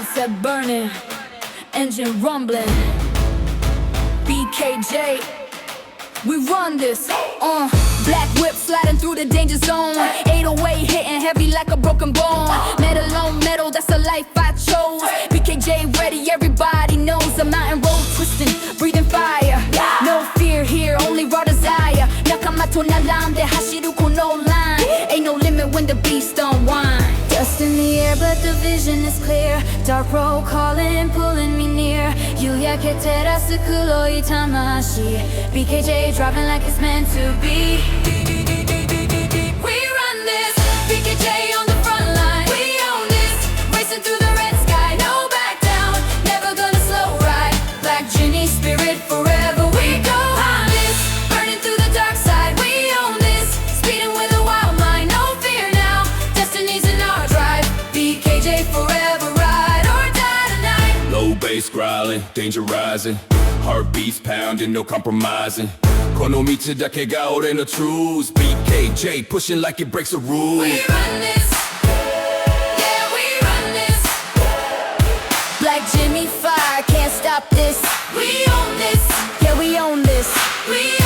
Outside burning, engine rumbling. BKJ, we run this. Black whip sliding through the danger zone. 808 hitting heavy like a broken bone. Metal on metal, that's the life I chose. BKJ ready, everybody knows. A mountain road twisting, breathing fire. No fear here, only raw desire. 仲間と並んで走るこの line. Ain't no limit when the beast don't whine. Dust in the air, but the vision is clear. Dark road calling, pulling me near. 夕焼け照らす黒い魂. BKJ driving like it's meant to be. We run this, BKJ on the front line. We own this, racing through the red sky. No back down, never gonna slow ride. Black genie spirit forever we go. On this, burning through the dark side. We own this, speeding with a wild mind. No fear now, destiny's in our drive. BKJ forever ride or die tonight. Low bass growling, danger rising. Heartbeats pounding, no compromising. この道だけが俺の truths. BKJ pushing like it breaks the rules. We run this, yeah we run this. Black Jimmy fire, can't stop this. We own this, yeah we own this. We